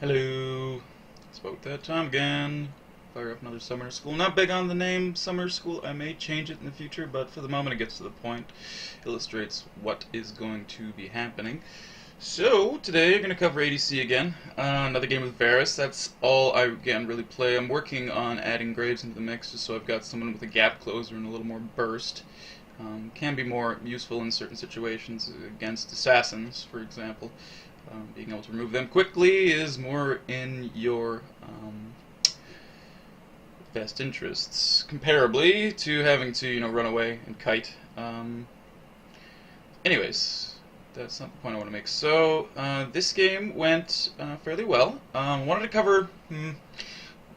Hello. It's about that time again. Fire up another summer school. Not big on the name summer school. I may change it in the future, but for the moment it gets to the point. Illustrates what is going to be happening. So, today we're going to cover ADC again. Another game with Varus. That's all I, again, really play. I'm working on adding Graves into the mix just so I've got someone with a gap closer and a little more burst. Can be more useful in certain situations against assassins, for example. Being able to remove them quickly is more in your best interests, comparably to having to, run away and kite. Anyways, that's not the point I want to make. So, this game went fairly well. Wanted to cover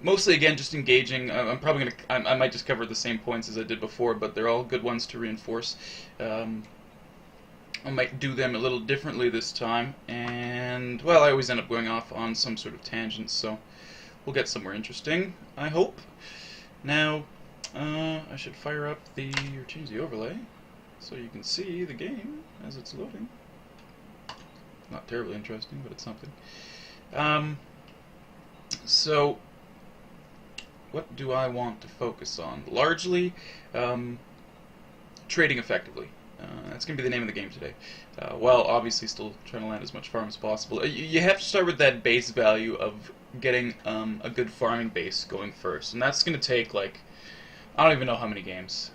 mostly, again, just engaging. I'm probably gonna. I might just cover the same points as I did before, but they're all good ones to reinforce. I might do them a little differently this time, and, well, I always end up going off on some sort of tangent, so we'll get somewhere interesting, I hope. Now, I should fire up or change the overlay, so you can see the game as it's loading. Not terribly interesting, but it's something. So, what do I want to focus on? Largely, trading effectively. That's going to be the name of the game today. While obviously still trying to land as much farm as possible. You have to start with that base value of getting a good farming base going first. And that's going to take, like, I don't even know how many games.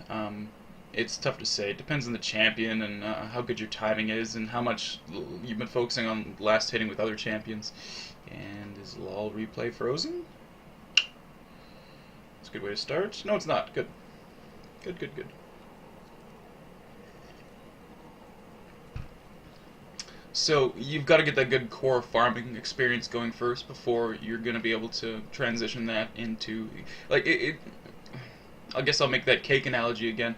It's tough to say. It depends on the champion and how good your timing is and how much you've been focusing on last hitting with other champions. And is LOL replay frozen? It's a good way to start. No, it's not. Good. Good, good, good. So you've got to get that good core farming experience going first before you're going to be able to transition that into, like, I guess I'll make that cake analogy again.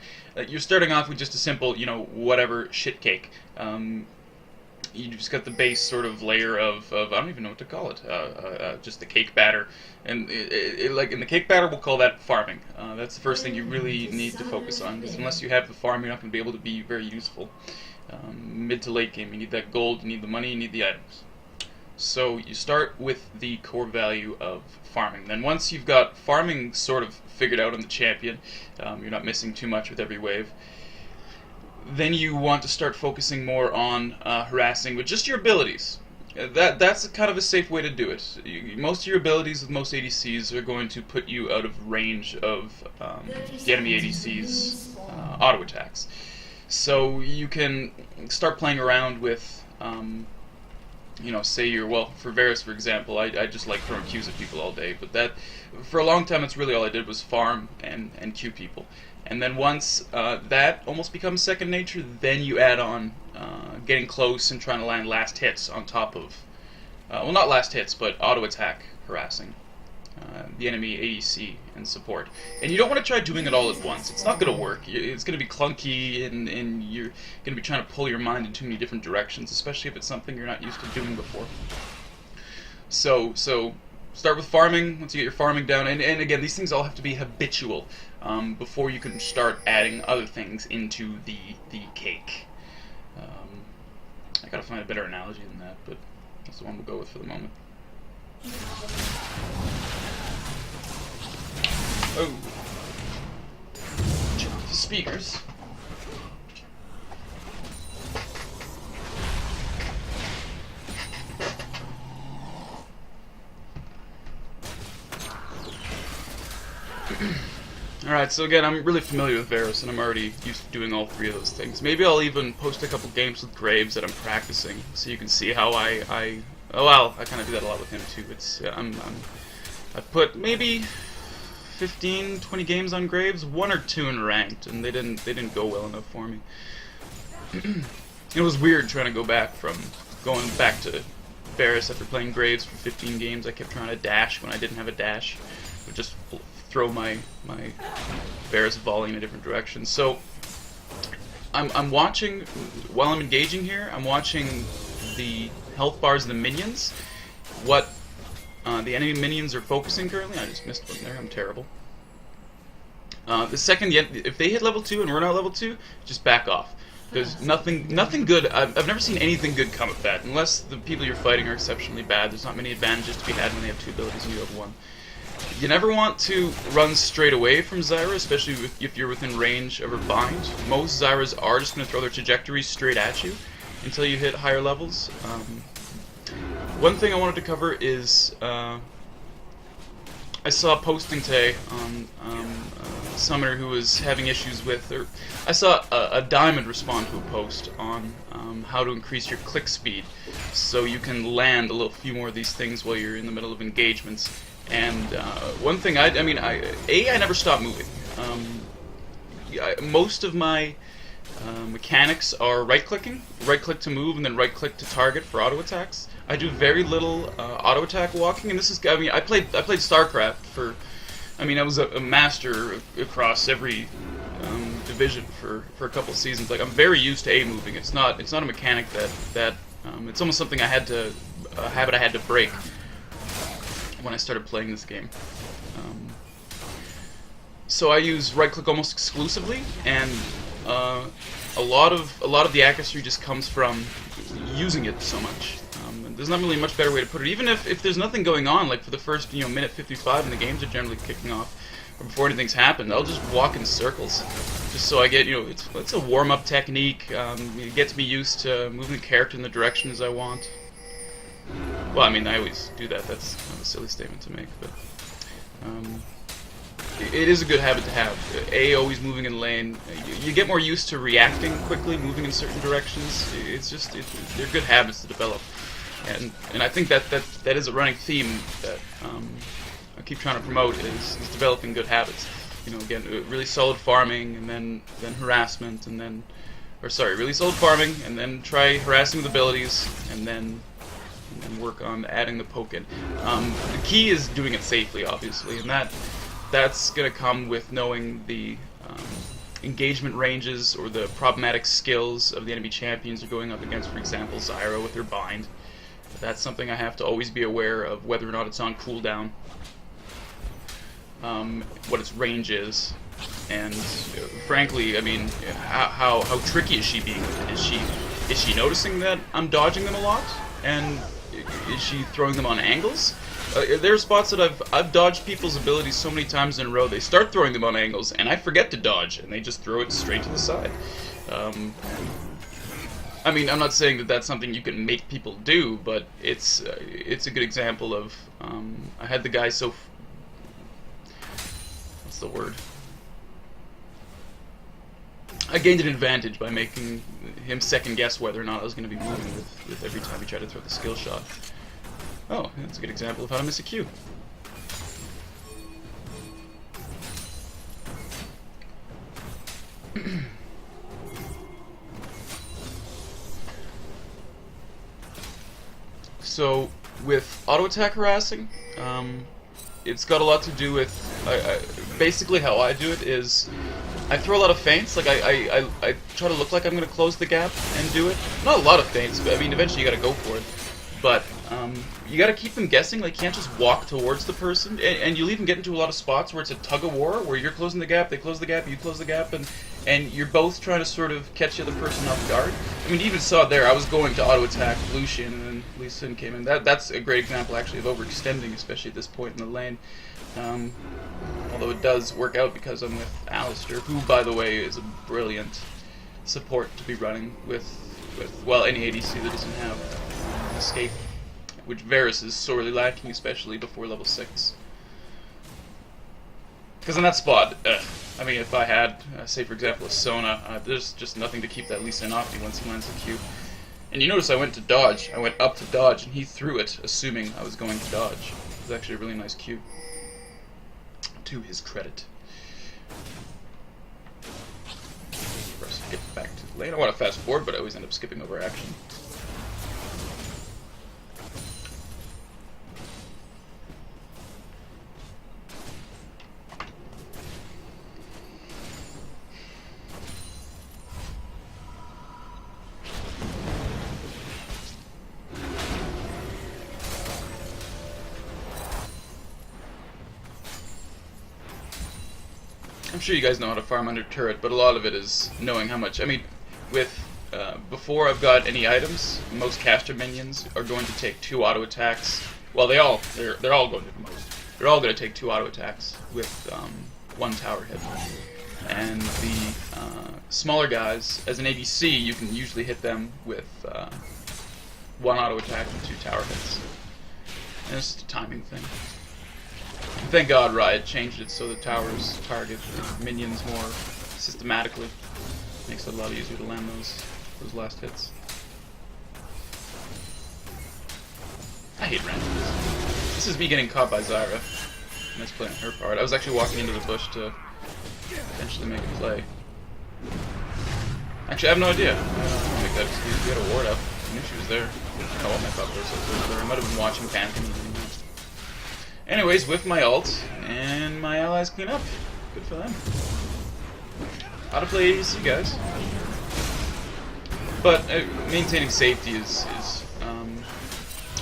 You're starting off with just a simple, whatever shit cake. You just got the base sort of layer of I don't even know what to call it, just the cake batter. And like in the cake batter, we'll call that farming. That's the first thing you really need to focus on, because unless you have the farm, you're not going to be able to be very useful. Mid to late game, you need that gold, you need the money, you need the items. So you start with the core value of farming. Then once you've got farming sort of figured out on the champion, you're not missing too much with every wave, then you want to start focusing more on harassing with just your abilities. That's kind of a safe way to do it. Most of your abilities with most ADCs are going to put you out of range of the enemy ADC's auto attacks. So you can start playing around with, say for Varus, for example, I just like throwing Qs at people all day, but for a long time, that's really all I did was farm and Q people. And then once that almost becomes second nature, then you add on getting close and trying to land last hits on top of, well, not last hits, but auto attack harassing the enemy ADC and support. And you don't want to try doing it all at once. It's not going to work. It's going to be clunky, and you're going to be trying to pull your mind in too many different directions, especially if it's something you're not used to doing before. So start with farming. Once you get your farming down, and again, these things all have to be habitual before you can start adding other things into the cake. I gotta find a better analogy than that, but that's the one we'll go with for the moment. Oh. Check the speakers. Alright, so again, I'm really familiar with Varus, and I'm already used to doing all three of those things. Maybe I'll even post a couple games with Graves that I'm practicing, so you can see how I kind of do that a lot with him too. I've put maybe 15, 20 games on Graves, 1 or 2 in ranked, and they didn't go well enough for me. It was weird trying to go back to Varus after playing Graves for 15 games. I kept trying to dash when I didn't have a dash. I would just throw my Varus volley in a different direction. So I'm watching, while I'm engaging here, I'm watching the health bars of the minions, what the enemy minions are focusing currently. I just missed one there, I'm terrible. The second, if they hit level 2 and we're not level 2, just back off. There's nothing good. I've never seen anything good come of that, unless the people you're fighting are exceptionally bad. There's not many advantages to be had when they have 2 abilities and you have 1. You never want to run straight away from Zyra, especially if you're within range of her bind. Most Zyras are just going to throw their trajectories straight at you until you hit higher levels. One thing I wanted to cover is I saw a posting today on a summoner who was having issues with, or I saw a diamond respond to a post on how to increase your click speed so you can land a few more of these things while you're in the middle of engagements. And one thing, I never stop moving. Most of my mechanics are right-clicking, right-click to move, and then right-click to target for auto attacks. I do very little auto attack walking, and this is, I played StarCraft for, I was a master across every division for a couple seasons. Like, I'm very used to A moving. It's not a mechanic that it's almost something a habit I had to break when I started playing this game. So I use right click almost exclusively, and a lot of the accuracy just comes from using it so much. There's not really a much better way to put it. Even if there's nothing going on, like for the first minute 55 and the games are generally kicking off, or before anything's happened, I'll just walk in circles, just so I get it's a warm-up technique. It gets me used to moving the character in the directions I want. Well, I always do that. That's kind of a silly statement to make, but it is a good habit to have. Always moving in lane. You get more used to reacting quickly, moving in certain directions. They're good habits to develop, and I think that is a running theme that I keep trying to promote is developing good habits. Again, really solid farming, and then harassment, and then, really solid farming, and then try harassing with abilities, and then work on adding the poke in. The key is doing it safely, obviously, and that's going to come with knowing the engagement ranges or the problematic skills of the enemy champions you're going up against. For example, Zyra with her bind. That's something I have to always be aware of, whether or not it's on cooldown, what its range is, and frankly, how tricky is she being with it? Is she noticing that I'm dodging them a lot, and is she throwing them on angles? There are spots that I've dodged people's abilities so many times in a row. They start throwing them on angles, and I forget to dodge, and they just throw it straight to the side. I'm not saying that that's something you can make people do, but it's a good example of I had the guy what's the word? I gained an advantage by making him second guess whether or not I was going to be moving with every time he tried to throw the skill shot. Oh, that's a good example of how to miss a Q. So, with auto attack harassing, it's got a lot to do with basically how I do it is I throw a lot of feints. Like I try to look like I'm going to close the gap and do it. Not a lot of feints, but eventually you got to go for it. But you got to keep them guessing. Like, you can't just walk towards the person, and you'll even get into a lot of spots where it's a tug of war, where you're closing the gap, they close the gap, you close the gap, and you're both trying to sort of catch the other person off guard. You even saw it there. I was going to auto attack Lucian, and then Lee Sin came in. That's a great example, actually, of overextending, especially at this point in the lane. Although it does work out because I'm with Alistair, who, by the way, is a brilliant support to be running with any ADC that doesn't have escape, which Varus is sorely lacking, especially before level 6. Because in that spot, if I had, say for example, a Sona, there's just nothing to keep that Lee Sin off me once he lands the Q. And you notice I went to dodge. I went up to dodge, and he threw it, assuming I was going to dodge. It was actually a really nice Q, to his credit. First, get back to the lane. I want to fast forward, but I always end up skipping over action. I'm sure you guys know how to farm under turret, but a lot of it is knowing how much. with before I've got any items, most caster minions are going to take 2 auto attacks. Well, they're all going to most. They're all going to take 2 auto attacks with 1 tower hit. And the smaller guys, as an ADC, you can usually hit them with 1 auto attack and 2 tower hits. And it's just a timing thing. And thank God Riot changed it so the towers target minions more systematically. Makes it a lot easier to land those last hits. I hate randoms. This is me getting caught by Zyra. Nice play on her part. I was actually walking into the bush to eventually make a play. Actually, I have no idea. I'll make that excuse. We had a ward up. I knew she was there. I don't know what my thought process was there. I might have been watching Phantom. Anyways, with my ult, and my allies clean up. Good for them. How to play ADC, guys. But maintaining safety is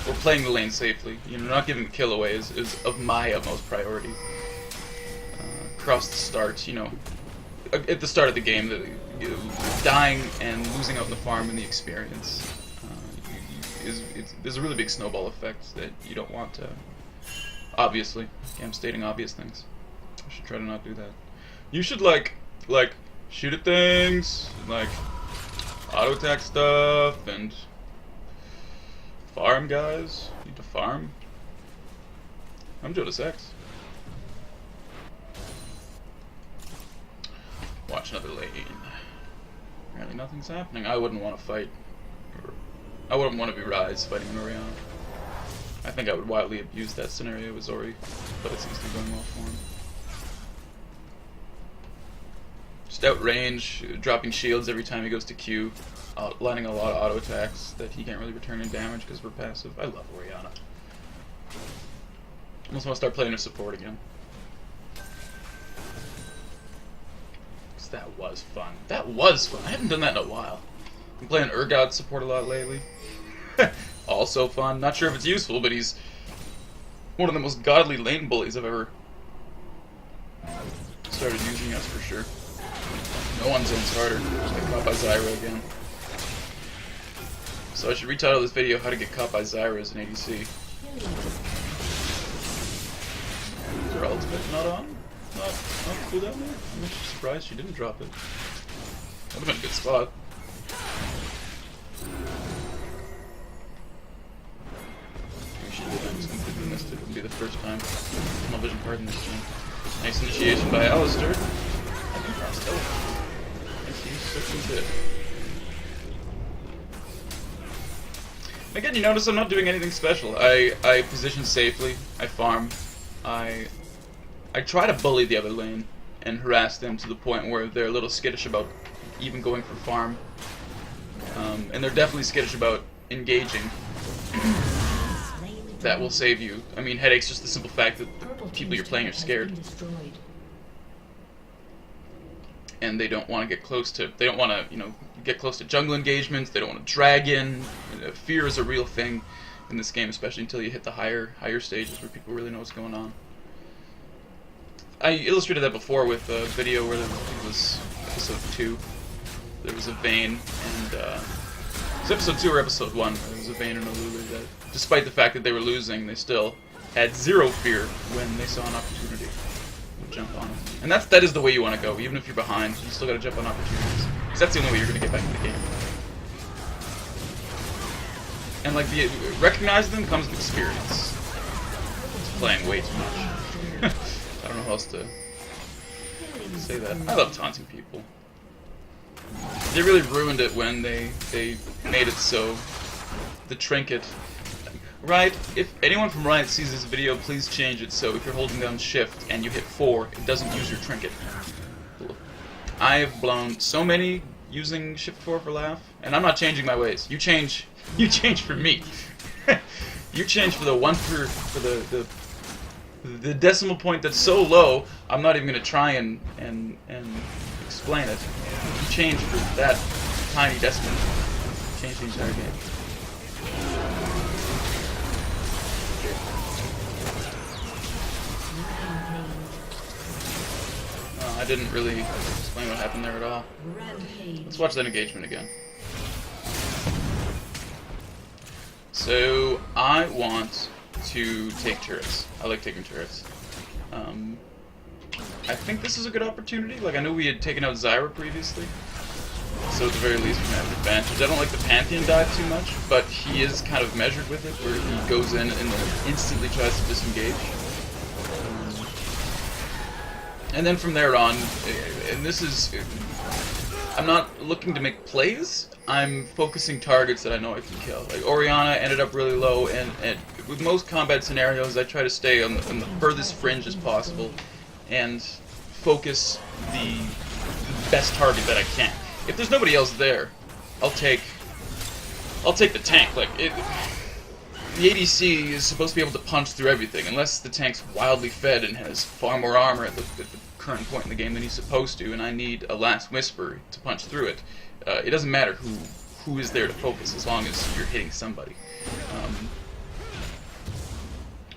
or playing the lane safely. You know, not giving the kill away is of my utmost priority. Across the start, you know, at the start of the game, dying and losing out in the farm and the experience there's a really big snowball effect that you don't want to. Obviously, I'm stating obvious things. I should try to not do that. You should like shoot at things, like auto attack stuff, and farm, guys. Need to farm. I'm Jodas X. Watch another lane. Apparently nothing's happening. I wouldn't want to fight. I wouldn't want to be Rise fighting an Orianna. I think I would wildly abuse that scenario with Zori, but it seems to be going well for him. Just outrange, dropping shields every time he goes to Q, landing a lot of auto attacks that he can't really return in damage because we're passive. I love Orianna. Almost want to start playing her support again. Because that was fun. That was fun. I haven't done that in a while. I'm playing Urgot support a lot lately. Also fun. Not sure if it's useful, but he's one of the most godly lane bullies I've ever started using, that's for sure. No one's zones harder. Just got caught by Zyra again. So I should retitle this video How to Get Caught by Zyra as an ADC. Is her ultimate not on? Not cooldown there? I'm actually surprised she didn't drop it. That would have been a good spot. I just completely missed it. It wouldn't be the first time. No vision card in this game. Nice initiation by Alistair. I think that's still. He's so good. Again, you notice I'm not doing anything special. I position safely. I farm. I try to bully the other lane and harass them to the point where they're a little skittish about even going for farm. And they're definitely skittish about engaging. That will save you. I mean, headache's just the simple fact that the people you're playing are scared. And they don't want to get close to, they don't want to, you know, get close to jungle engagements, they don't want to drag in. Fear is a real thing in this game, especially until you hit the higher stages where people really know what's going on. I illustrated that before with a video where I think it was episode 2. There was a Vayne and, it was episode 2 or episode 1, there was a Vayne and a Lulu that, despite the fact that they were losing, they still had zero fear when they saw an opportunity to jump on it. And that is the way you want to go. Even if you're behind, you still got to jump on opportunities. Because that's the only way you're going to get back in the game. And like, recognizing them comes with experience. It's playing way too much. I don't know how else to say that. I love taunting people. They really ruined it when they made it so the trinket. Right, if anyone from Riot sees this video, please change it so if you're holding down shift and you hit 4, it doesn't use your trinket. I have blown so many using shift 4 for laugh, and I'm not changing my ways. You change for me. You change for the one for the decimal point that's so low, I'm not even gonna try and explain it. You change for that tiny decimal. Change the entire game. I didn't really explain what happened there at all. Let's watch that engagement again. So, I want to take turrets. I like taking turrets. I think this is a good opportunity. Like, I know we had taken out Zyra previously, so at the very least we can have an advantage. I don't like the Pantheon dive too much, but he is kind of measured with it, where he goes in and then instantly tries to disengage. And then from there on, and this is... I'm not looking to make plays, I'm focusing targets that I know I can kill. Like, Orianna ended up really low, and with most combat scenarios, I try to stay on the furthest fringe as possible, and focus the best target that I can. If there's nobody else there, I'll take the tank. Like, the ADC is supposed to be able to punch through everything, unless the tank's wildly fed and has far more armor at the current point in the game than he's supposed to, and I need a Last Whisper to punch through it. It doesn't matter who is there to focus, as long as you're hitting somebody.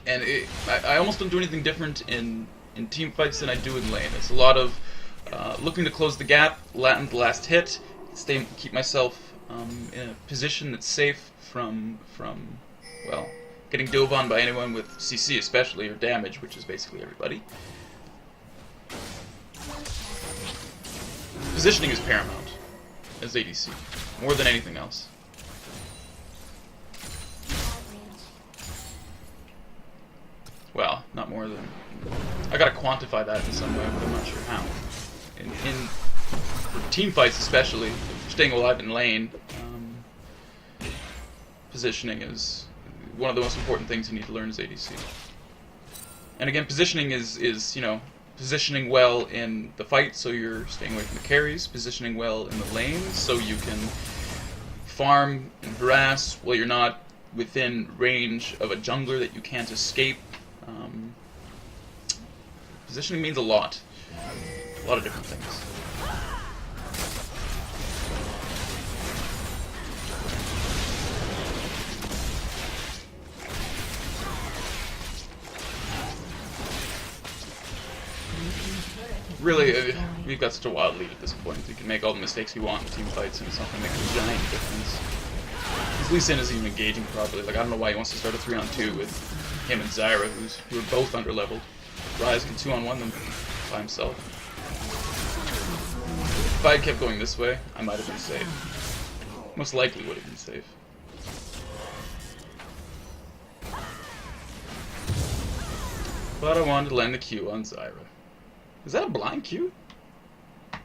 And I almost don't do anything different in team fights than I do in lane. It's a lot of looking to close the gap, land the last hit, keep myself in a position that's safe from well, getting dove on by anyone with CC especially, or damage, which is basically everybody. Positioning is paramount as ADC, more than anything else. Well, not more than... I gotta quantify that in some way, but I'm not sure how. For team fights especially, staying alive in lane, positioning is one of the most important things you need to learn as ADC. And again, positioning is you know, positioning well in the fight so you're staying away from the carries, positioning well in the lane so you can farm and harass while you're not within range of a jungler that you can't escape. Positioning means a lot of different things. Really, we've got such a wild lead at this point. You can make all the mistakes you want in team fights, and it's not going to make a giant difference. Because Lee Sin isn't even engaging properly. Like, I don't know why he wants to start a 3-on-2 with him and Zyra, who are both underleveled. Ryze can 2-on-1 them by himself. If I had kept going this way, I might have been safe. Most likely would have been safe. But I wanted to land the Q on Zyra. Is that a blind Q? I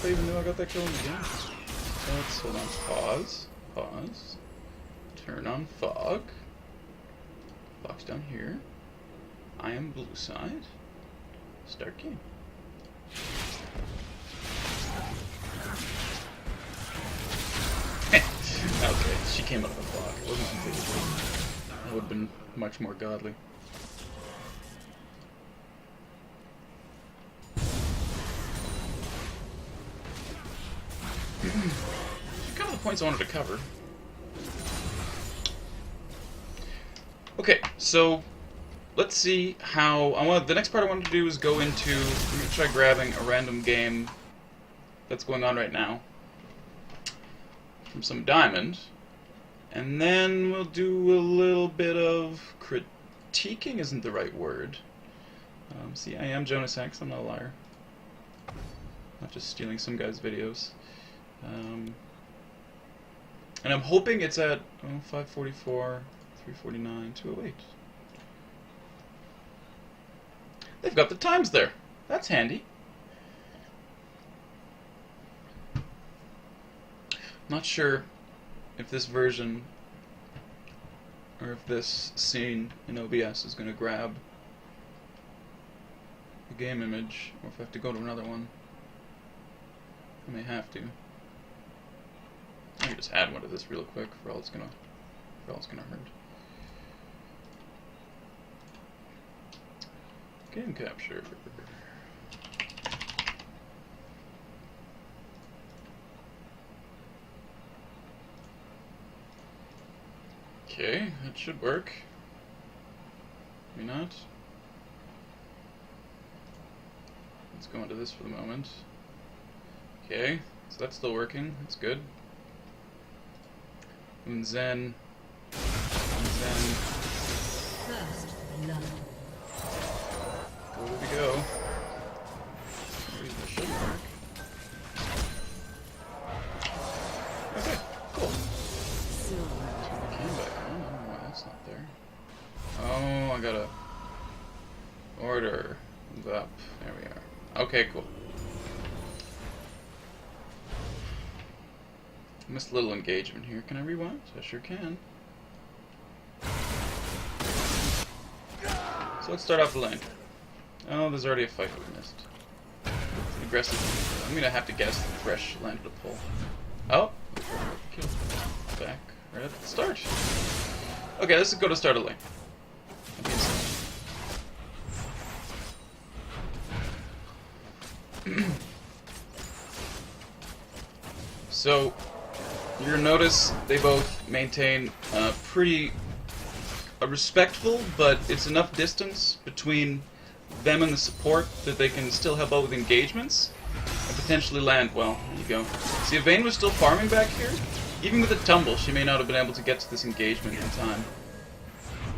don't even know I got that kill in the game. Let's hold on. Pause. Turn on fog. Fog's down here. I am blue side. Start game. Okay, she came out of the fog. It wasn't completely. That would have been much more godly. Kind of the points I wanted to cover. Okay, so let's see how the next part I wanted to do is go into. I'm gonna try grabbing a random game that's going on right now from some diamond, and then we'll do a little bit of critiquing. Isn't the right word. See, I am Jonas X. I'm not a liar. Not just stealing some guy's videos. And I'm hoping it's at 544, 349, 208. They've got the times there. That's handy. Not sure if this version or if this scene in OBS is going to grab the game image, or if I have to go to another one. I may have to. I can just add one to this real quick for all it's gonna hurt. Game capture. Okay, that should work. Maybe not. let's go into this for the moment. Okay, so that's still working. That's good. Unzen. Unzen. First blood. Where did we go? That should work. Okay, cool. Turn the cam back on. I don't know why that's not there. Oh, I gotta order. Move up. There we are. Okay, cool. Missed a little engagement here. Can I rewind? I sure can. So let's start off the lane. Oh, there's already a fight we missed. It's aggressive. I'm gonna have to guess the fresh landed a pull. Oh! Kill. Back. Right at the start. Okay, let's go to start a lane. So, you're gonna notice they both maintain a respectful, but it's enough distance between them and the support that they can still help out with engagements and potentially land well. There you go. See, if Vayne was still farming back here, even with a tumble, she may not have been able to get to this engagement in time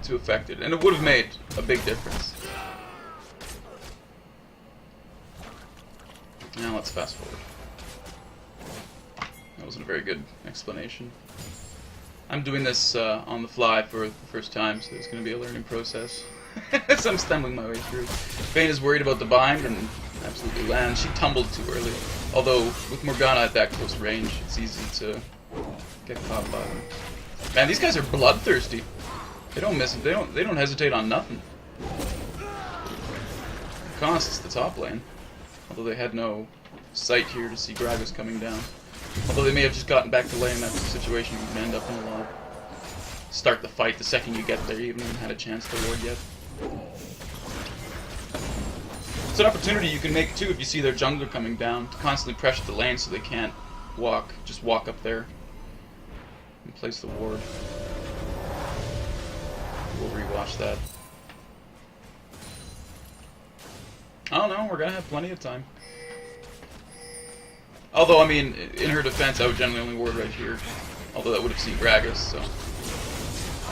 to affect it, and it would have made a big difference. Now let's fast forward. That wasn't a very good explanation. I'm doing this on the fly for the first time, so it's going to be a learning process. So I'm stumbling my way through. Vayne is worried about the bind and absolutely lands. She tumbled too early. Although with Morgana at that close range, it's easy to get caught by them. Man, these guys are bloodthirsty. They don't miss it. They don't hesitate on nothing. It costs the top lane. Although they had no sight here to see Gragas coming down. Although they may have just gotten back to lane, that's the situation you can end up in a lot. Start the fight the second you get there, you haven't even had a chance to ward yet. It's an opportunity you can make too if you see their jungler coming down, to constantly pressure the lane so they can't just walk up there and place the ward. We'll rewatch that. I don't know, we're gonna have plenty of time. Although, I mean, in her defense, I would generally only ward right here. Although that would have seen Gragas, so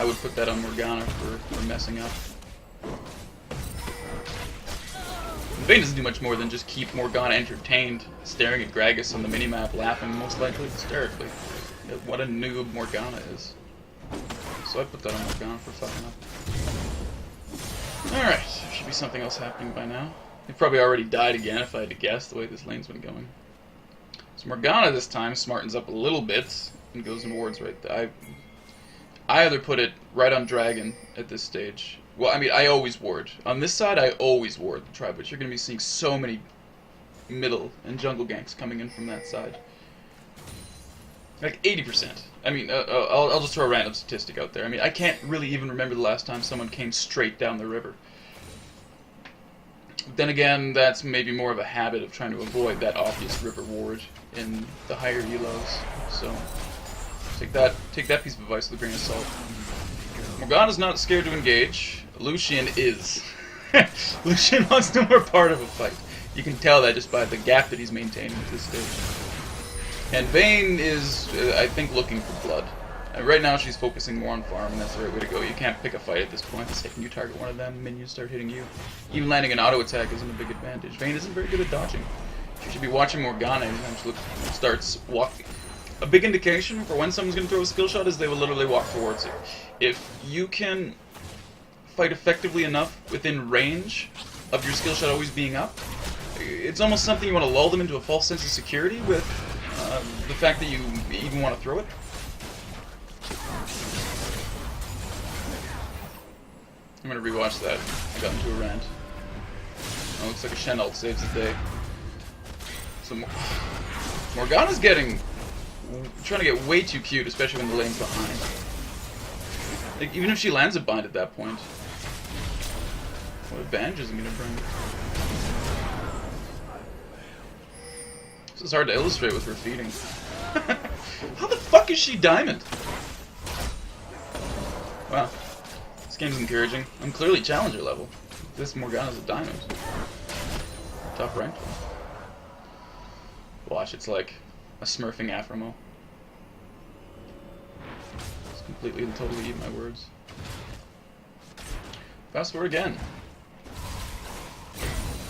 I would put that on Morgana for messing up. Vayne doesn't do much more than just keep Morgana entertained, staring at Gragas on the minimap, laughing most likely hysterically. What a noob Morgana is. So I put that on Morgana for fucking up. Alright, there should be something else happening by now. They've probably already died again if I had to guess the way this lane's been going. So Morgana this time smartens up a little bit and goes in wards right there. I either put it right on Dragon at this stage. Well, I mean, I always ward. On this side, I always ward the tribe, but you're going to be seeing so many middle and jungle ganks coming in from that side. Like 80%. I mean, I'll just throw a random statistic out there. I mean, I can't really even remember the last time someone came straight down the river. Then again, that's maybe more of a habit of trying to avoid that obvious river ward in the higher elos. So take that piece of advice with a grain of salt. Morgana's not scared to engage. Lucian is. Lucian wants no more part of a fight. You can tell that just by the gap that he's maintaining at this stage. And Vayne is, I think, looking for blood. Right now she's focusing more on farm, and that's the right way to go. You can't pick a fight at this point. The second you target one of them, minions start hitting you. Even landing an auto attack isn't a big advantage. Vayne isn't very good at dodging. She should be watching Morgana anytime she starts walking. A big indication for when someone's going to throw a skill shot is they will literally walk towards it. If you can fight effectively enough within range of your skill shot always being up, it's almost something you want to lull them into a false sense of security with the fact that you even want to throw it. I'm gonna rewatch that. I got into a rant. Oh, looks like a Shen ult saves the day. So Morgana's trying to get way too cute, especially when the lane's behind. Like, even if she lands a bind at that point, what advantage is it gonna bring? This is hard to illustrate with her feeding. How the fuck is she diamond? Wow. This game's encouraging. I'm clearly challenger level. This Morgana's a diamond. Top rank. Watch, it's like a smurfing Aframo. Just completely and totally eat my words. Fast forward again.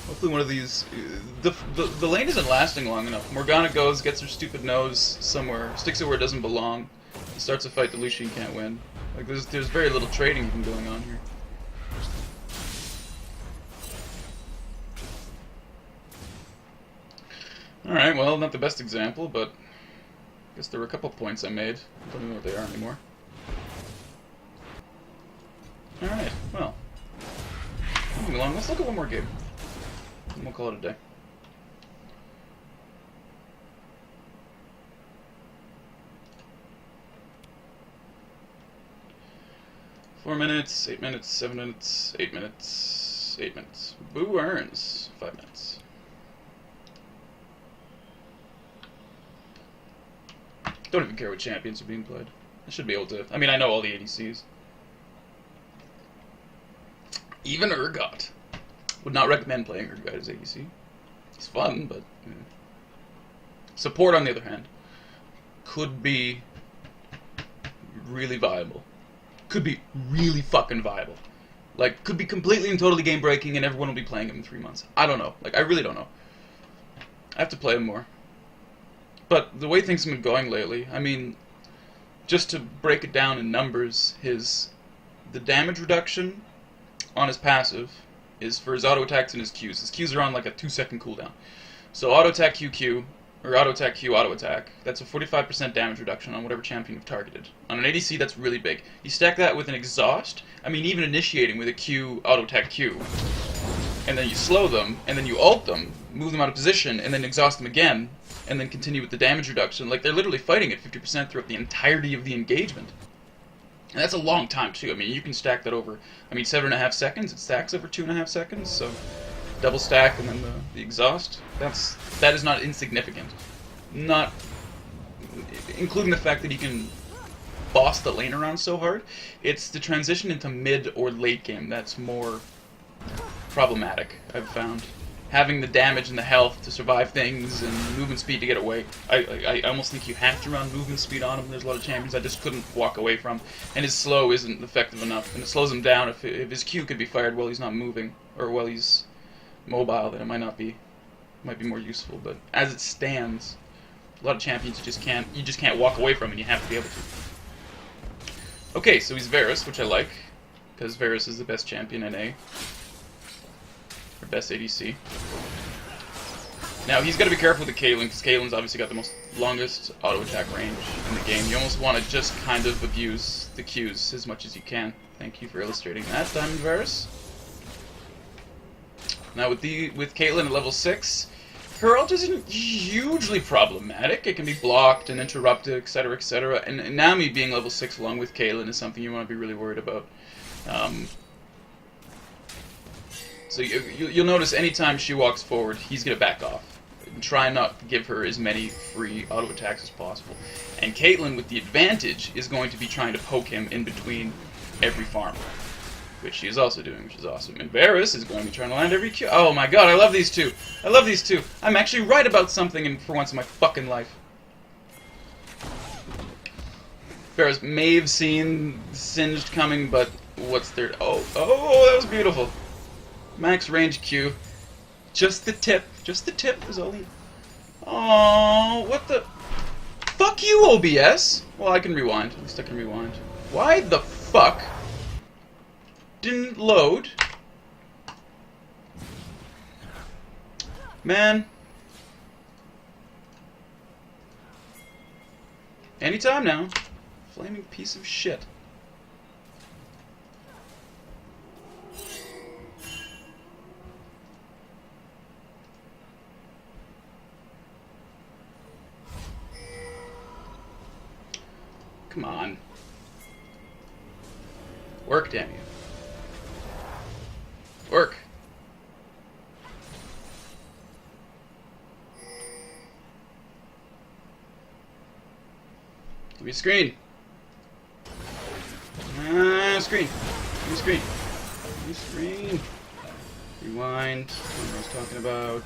Hopefully one of these... The lane isn't lasting long enough. Morgana goes, gets her stupid nose somewhere, sticks it where it doesn't belong, and starts a fight that Lucian can't win. Like, there's very little trading even going on here. Alright, well, not the best example, but I guess there were a couple points I made. I don't even know what they are anymore. Alright, well. Moving along, let's look at one more game. And we'll call it a day. Four minutes, 8 minutes, 7 minutes, 8 minutes, 8 minutes. Boo earns 5 minutes. Don't even care what champions are being played. I should be able to. I mean, I know all the ADCs. Even Urgot. Would not recommend playing Urgot as ADC. He's fun, but... Support, on the other hand, could be really viable. Could be really fucking viable. Like, could be completely and totally game-breaking and everyone will be playing him in 3 months. I don't know. Like, I really don't know. I have to play him more. But the way things have been going lately, I mean, just to break it down in numbers, the damage reduction on his passive is for his auto attacks and his Qs. His Qs are on like a 2-second cooldown. So auto attack QQ, or auto attack Q auto attack, that's a 45% damage reduction on whatever champion you've targeted. On an ADC, that's really big. You stack that with an exhaust, I mean, even initiating with a Q auto attack Q, and then you slow them, and then you ult them, move them out of position, and then exhaust them again, and then continue with the damage reduction. Like, they're literally fighting at 50% throughout the entirety of the engagement. And that's a long time, too. I mean, you can stack that over, 7.5 seconds. It stacks over 2.5 seconds, so double stack and then the exhaust. That is not insignificant. Not... including the fact that you can boss the lane around so hard. It's the transition into mid or late game that's more problematic, I've found. Having the damage and the health to survive things and movement speed to get away. I almost think you have to run movement speed on him. There's a lot of champions I just couldn't walk away from. And his slow isn't effective enough. And it slows him down. If his Q could be fired while he's not moving, or while he's mobile, then it might not be. Might be more useful. But as it stands, a lot of champions you just can't walk away from and you have to be able to. Okay, so he's Varus, which I like. Because Varus is the best champion in A. Or best ADC. Now, he's got to be careful with the Caitlyn, because Caitlyn's obviously got the longest auto-attack range in the game. You almost want to just kind of abuse the Qs as much as you can. Thank you for illustrating that, Diamond Varus. Now, with Caitlyn at level 6, her ult isn't hugely problematic. It can be blocked and interrupted, etc., etc. And Nami being level 6 along with Caitlyn is something you want to be really worried about. So you'll notice anytime she walks forward, he's going to back off. And try not to give her as many free auto attacks as possible. And Caitlyn, with the advantage, is going to be trying to poke him in between every farm. Which she is also doing, which is awesome. And Varus is going to be trying to land every Q. Oh my god, I love these two. I love these two. I'm actually right about something for once in my fucking life. Varus may have seen Singed coming, but what's their... Oh, that was beautiful. Max range Q. Just the tip is all he... Oh, what the... Fuck you, OBS! Well, I can rewind. At least I can rewind. Why the fuck didn't load? Man. Anytime now. Flaming piece of shit. Come on. Work, damn you. Work. Give me a screen. Screen. Give me a screen. Give me a screen. Rewind. What I was talking about.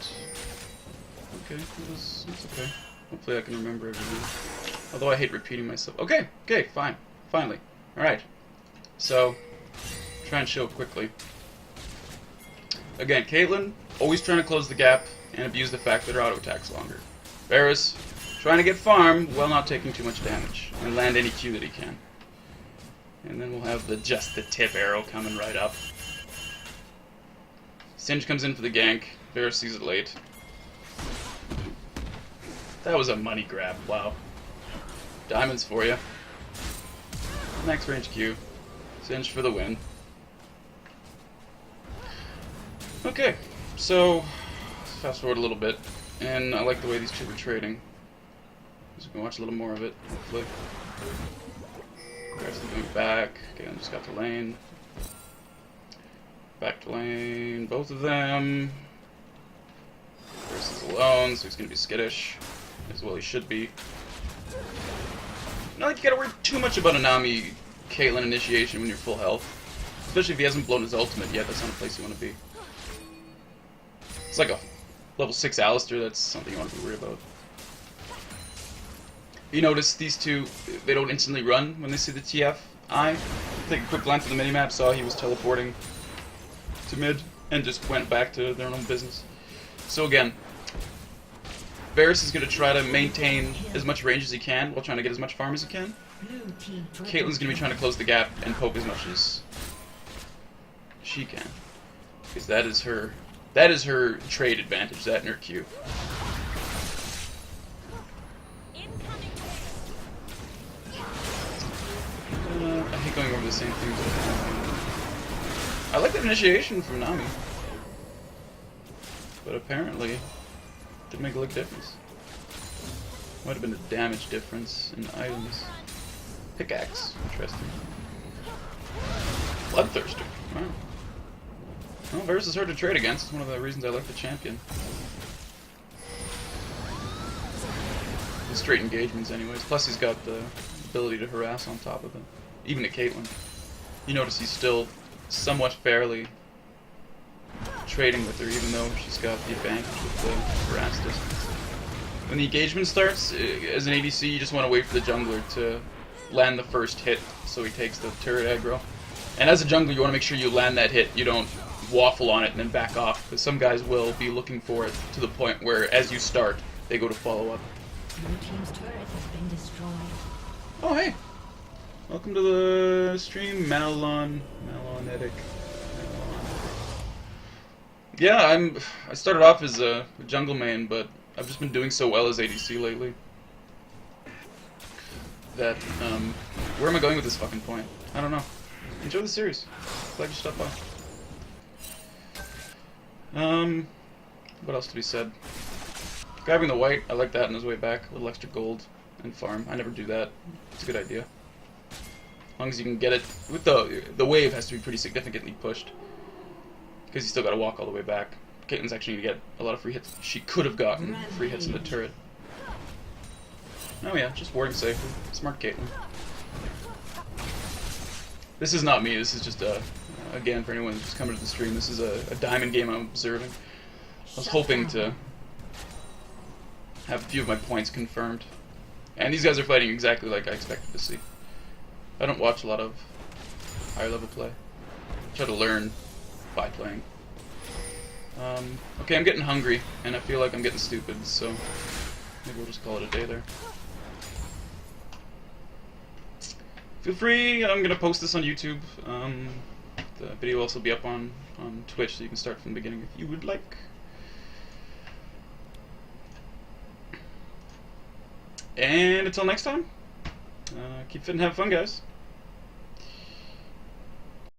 Okay, it's okay. Hopefully I can remember everything. Although I hate repeating myself. Okay, fine. Finally. Alright. So, try and show quickly. Again, Caitlyn, always trying to close the gap and abuse the fact that her auto attack's longer. Varus, trying to get farm while not taking too much damage and land any Q that he can. And then we'll have just the tip arrow coming right up. Singe comes in for the gank. Varus sees it late. That was a money grab. Wow. Diamonds for you. Max range Q. Singe for the win. Okay, so let's fast forward a little bit, and I like the way these two were trading. So we can watch a little more of it, hopefully. Gradually going back. Okay, I just got to lane. Back to lane, both of them. Versus alone, so he's gonna be skittish. As well he should be. Not like you gotta worry too much about a Nami Caitlyn initiation when you're full health. Especially if he hasn't blown his ultimate yet, that's not a place you want to be. It's like a level 6 Alistair, that's something you want to be worried about. You notice these two, they don't instantly run when they see the TF. Take a quick glance at the minimap, saw he was teleporting to mid, and just went back to their own business. So again, Varus is going to try to maintain as much range as he can while trying to get as much farm as he can. Caitlyn's going to be trying to close the gap and poke as much as she can. Because that is her trade advantage, that and her Q. I hate going over the same things. I like that initiation from Nami. But apparently, didn't make a lick difference. Might have been a damage difference in items. Pickaxe, interesting. Bloodthirster, wow. Well, Varus is hard to trade against. It's one of the reasons I like the champion. The straight engagements anyways. Plus he's got the ability to harass on top of it. Even at Caitlyn. You notice he's still somewhat fairly trading with her, even though she's got the advantage with the harass distance. When the engagement starts, as an ADC, you just want to wait for the jungler to land the first hit, so he takes the turret aggro. And as a jungler, you want to make sure you land that hit. You don't waffle on it and then back off, because some guys will be looking for it to the point where, as you start, they go to follow up. Blue team's turret has been destroyed. Oh, hey! Welcome to the stream, Malon Etic. Yeah, I started off as a jungle main, but I've just been doing so well as ADC lately that, where am I going with this fucking point? I don't know. Enjoy the series. Glad you stopped by. What else to be said? Grabbing the white, I like that on his way back. A little extra gold and farm. I never do that. It's a good idea. As long as you can get it. With the wave has to be pretty significantly pushed. Because you still gotta walk all the way back. Caitlyn's actually gonna get a lot of free hits. She could have gotten free hits in the turret. Oh yeah, just warding safely. Smart Caitlyn. This is not me, this is just again, for anyone who's just coming to the stream, this is a diamond game I'm observing. I was hoping to have a few of my points confirmed. And these guys are fighting exactly like I expected to see. I don't watch a lot of higher level play. I try to learn by playing. Okay, I'm getting hungry, and I feel like I'm getting stupid, so maybe we'll just call it a day there. Feel free, I'm gonna post this on YouTube. The video will also be up on Twitch, so you can start from the beginning if you would like. And until next time, keep fit and have fun, guys.